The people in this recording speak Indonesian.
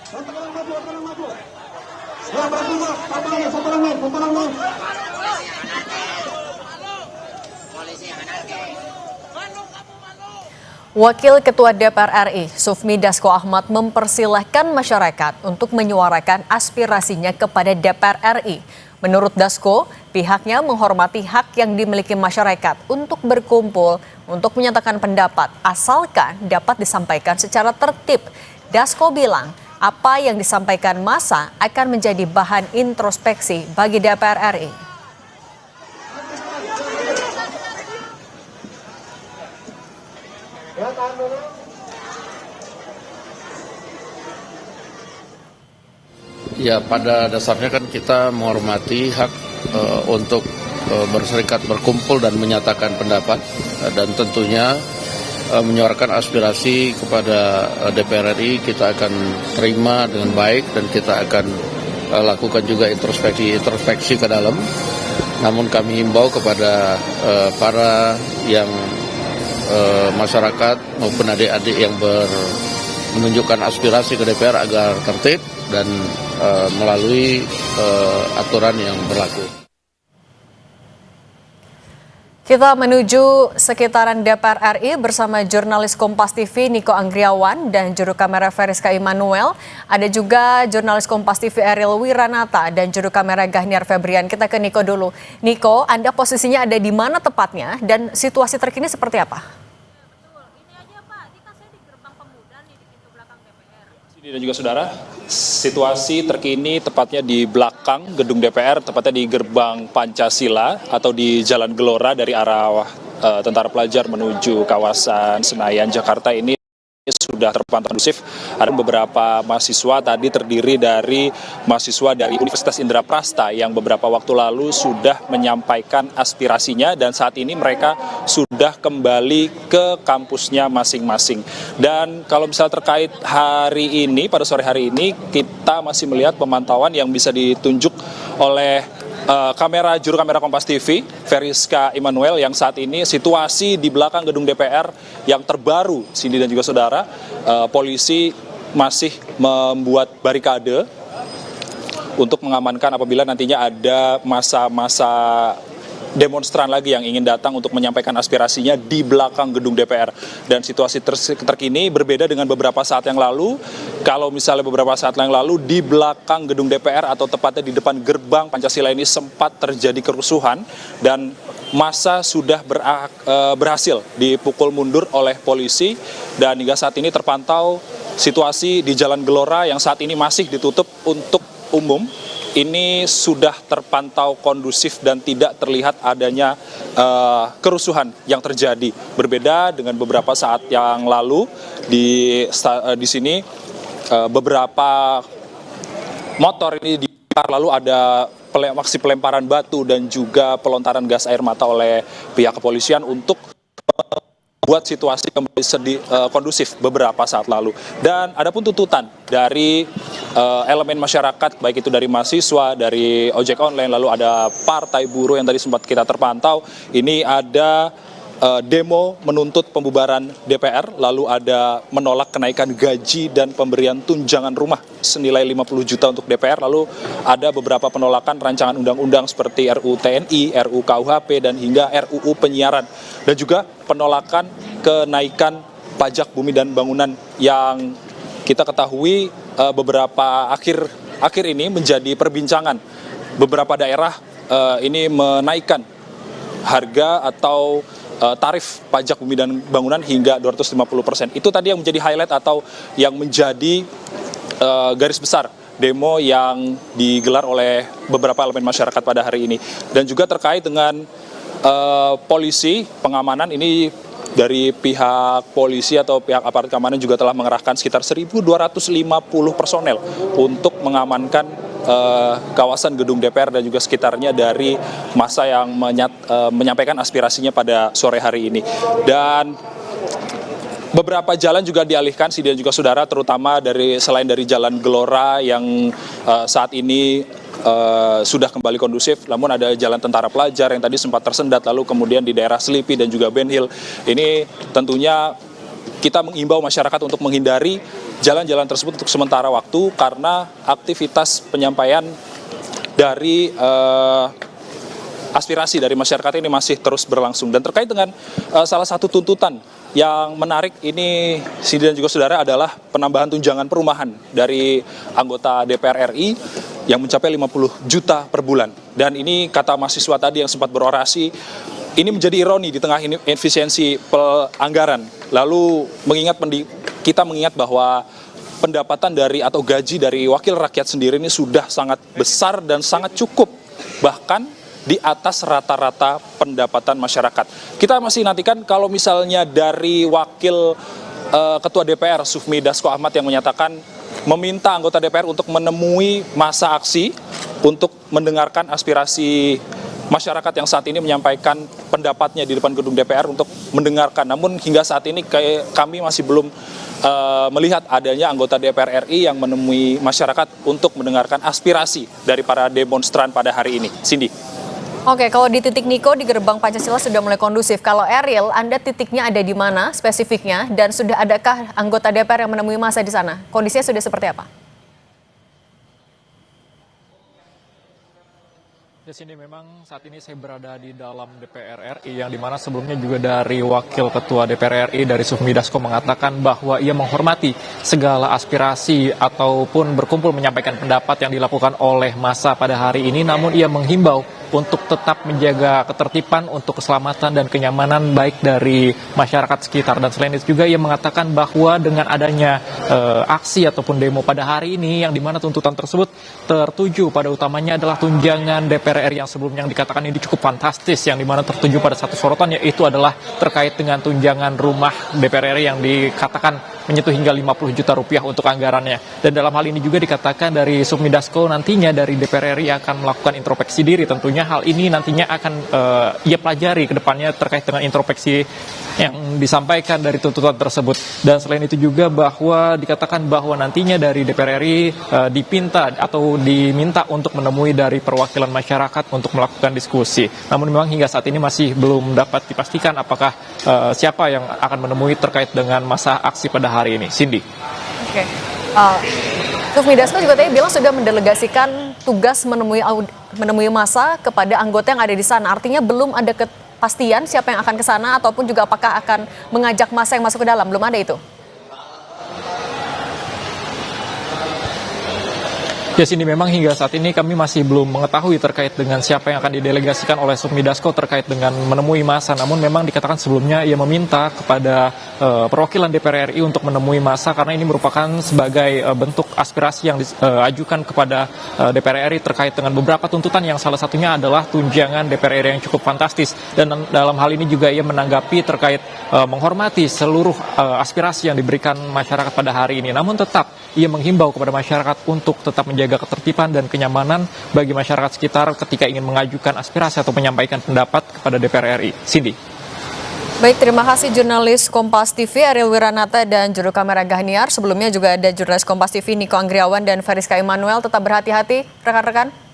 Wakil Ketua DPR RI, Sufmi Dasko Ahmad mempersilahkan masyarakat untuk menyuarakan aspirasinya kepada DPR RI. Menurut Dasko, pihaknya menghormati hak yang dimiliki masyarakat untuk berkumpul untuk menyatakan pendapat, asalkan dapat disampaikan secara tertib. Dasko bilang, apa yang disampaikan massa akan menjadi bahan introspeksi bagi DPR RI. Ya, pada dasarnya kan kita menghormati hak untuk berserikat, berkumpul dan menyatakan pendapat, dan tentunya menyuarakan aspirasi kepada DPR RI kita akan terima dengan baik dan kita akan lakukan juga introspeksi ke dalam. Namun kami himbau kepada para yang masyarakat maupun adik-adik yang menunjukkan aspirasi ke DPR agar tertib dan melalui aturan yang berlaku. Kita menuju sekitaran DPR RI bersama jurnalis Kompas TV Niko Anggriawan dan juru kamera Veriska Immanuel. Ada juga jurnalis Kompas TV Ariel Wiranata dan juru kamera Gahniar Febrian. Kita ke Niko dulu. Niko, Anda posisinya ada di mana tepatnya dan situasi terkini seperti apa? Dan juga saudara, situasi terkini tepatnya di belakang gedung DPR, tepatnya di gerbang Pancasila atau di Jalan Gelora dari arah Tentara Pelajar menuju kawasan Senayan, Jakarta ini sudah terpantau kondusif. Ada beberapa mahasiswa tadi terdiri dari mahasiswa dari Universitas Indraprasta yang beberapa waktu lalu sudah menyampaikan aspirasinya dan saat ini mereka sudah kembali ke kampusnya masing-masing. Dan kalau misalnya terkait hari ini, pada sore hari ini kita masih melihat pemantauan yang bisa ditunjuk oleh juru kamera Kompas TV, Veriska Immanuel, yang saat ini situasi di belakang gedung DPR yang terbaru, Cindy dan juga saudara, polisi masih membuat barikade untuk mengamankan apabila nantinya ada masa-masa demonstran lagi yang ingin datang untuk menyampaikan aspirasinya di belakang gedung DPR. Dan situasi terkini berbeda dengan beberapa saat yang lalu. Kalau misalnya beberapa saat yang lalu di belakang gedung DPR atau tepatnya di depan gerbang Pancasila ini sempat terjadi kerusuhan dan massa sudah berhasil dipukul mundur oleh polisi, dan hingga saat ini terpantau situasi di Jalan Gelora yang saat ini masih ditutup untuk umum. Ini sudah terpantau kondusif dan tidak terlihat adanya kerusuhan yang terjadi. Berbeda dengan beberapa saat yang lalu di sini beberapa motor ini lalu ada aksi pelemparan batu dan juga pelontaran gas air mata oleh pihak kepolisian untuk buat situasi kembali kondusif beberapa saat lalu. Dan ada pun tuntutan dari elemen masyarakat, baik itu dari mahasiswa, dari ojek online, lalu ada partai buruh yang tadi sempat kita terpantau. Ini ada demo menuntut pembubaran DPR, lalu ada menolak kenaikan gaji dan pemberian tunjangan rumah senilai 50 juta untuk DPR, lalu ada beberapa penolakan rancangan undang-undang seperti RUU TNI, RUU KUHP, dan hingga RUU penyiaran, dan juga penolakan kenaikan pajak bumi dan bangunan yang kita ketahui beberapa akhir ini menjadi perbincangan. Beberapa daerah ini menaikkan harga atau tarif pajak bumi dan bangunan hingga 250%. Itu tadi yang menjadi highlight atau yang menjadi garis besar demo yang digelar oleh beberapa elemen masyarakat pada hari ini. Dan juga terkait dengan polisi, pengamanan ini dari pihak polisi atau pihak aparat keamanan juga telah mengerahkan sekitar 1.250 personel untuk mengamankan kawasan gedung DPR dan juga sekitarnya dari massa yang menyampaikan aspirasinya pada sore hari ini. Dan beberapa jalan juga dialihkan, dan juga saudara, terutama selain dari Jalan Gelora yang saat ini sudah kembali kondusif, namun ada Jalan Tentara Pelajar yang tadi sempat tersendat, lalu kemudian di daerah Selipi dan juga Ben Hill. Ini tentunya kita mengimbau masyarakat untuk menghindari jalan-jalan tersebut untuk sementara waktu karena aktivitas penyampaian dari aspirasi dari masyarakat ini masih terus berlangsung. Dan terkait dengan salah satu tuntutan yang menarik ini, Cindy dan juga saudara, adalah penambahan tunjangan perumahan dari anggota DPR RI yang mencapai 50 juta per bulan. Dan ini kata mahasiswa tadi yang sempat berorasi, ini menjadi ironi di tengah efisiensi anggaran. Lalu kita mengingat bahwa pendapatan dari atau gaji dari wakil rakyat sendiri ini sudah sangat besar dan sangat cukup, bahkan di atas rata-rata pendapatan masyarakat. Kita masih nantikan kalau misalnya dari wakil Ketua DPR Sufmi Dasko Ahmad yang menyatakan meminta anggota DPR untuk menemui masa aksi untuk mendengarkan aspirasi masyarakat yang saat ini menyampaikan pendapatnya di depan gedung DPR untuk mendengarkan. Namun hingga saat ini kami masih belum melihat adanya anggota DPR RI yang menemui masyarakat untuk mendengarkan aspirasi dari para demonstran pada hari ini. Cindy. Oke, kalau di titik Niko di gerbang Pancasila sudah mulai kondusif. Kalau Eril, Anda titiknya ada di mana spesifiknya? Dan sudah adakah anggota DPR yang menemui massa di sana? Kondisinya sudah seperti apa? Di sini memang saat ini saya berada di dalam DPR RI yang dimana sebelumnya juga dari Wakil Ketua DPR RI dari Sufmi Dasko mengatakan bahwa ia menghormati segala aspirasi ataupun berkumpul menyampaikan pendapat yang dilakukan oleh massa pada hari ini, namun ia menghimbau untuk tetap menjaga ketertiban untuk keselamatan dan kenyamanan baik dari masyarakat sekitar. Dan selain itu juga ia mengatakan bahwa dengan adanya aksi ataupun demo pada hari ini yang dimana tuntutan tersebut tertuju pada utamanya adalah tunjangan DPR RI yang sebelumnya yang dikatakan ini cukup fantastis, yang dimana tertuju pada satu sorotan yaitu adalah terkait dengan tunjangan rumah DPR RI yang dikatakan menyentuh hingga 50 juta rupiah untuk anggarannya. Dan dalam hal ini juga dikatakan dari Sufmi Dasko nantinya dari DPR RI akan melakukan introspeksi diri. Tentunya hal ini nantinya akan ia pelajari ke depannya terkait dengan introspeksi yang disampaikan dari tuntutan tersebut. Dan selain itu juga bahwa dikatakan bahwa nantinya dari DPR RI diminta untuk menemui dari perwakilan masyarakat untuk melakukan diskusi. Namun memang hingga saat ini masih belum dapat dipastikan apakah siapa yang akan menemui terkait dengan masa aksi pada hari ini. Cindy. Oke. Sufmi Dasko juga tadi bilang sudah mendelegasikan tugas menemui massa kepada anggota yang ada di sana. Artinya belum ada kepastian siapa yang akan ke sana ataupun juga apakah akan mengajak massa yang masuk ke dalam. Belum ada itu. Ya, sini memang hingga saat ini kami masih belum mengetahui terkait dengan siapa yang akan didelegasikan oleh Sufmi Dasko terkait dengan menemui massa. Namun memang dikatakan sebelumnya ia meminta kepada perwakilan DPR RI untuk menemui massa karena ini merupakan sebagai bentuk aspirasi yang diajukan kepada DPR RI terkait dengan beberapa tuntutan yang salah satunya adalah tunjangan DPR RI yang cukup fantastis. Dan dalam hal ini juga ia menanggapi terkait menghormati seluruh aspirasi yang diberikan masyarakat pada hari ini. Namun tetap ia menghimbau kepada masyarakat untuk tetap menjaga ketertiban dan kenyamanan bagi masyarakat sekitar ketika ingin mengajukan aspirasi atau menyampaikan pendapat kepada DPR RI. Cindy. Baik, terima kasih jurnalis Kompas TV Ariel Wiranata dan juru kamera Gahniar. Sebelumnya juga ada jurnalis Kompas TV Niko Anggriawan dan Feriska Immanuel. Tetap berhati-hati rekan-rekan.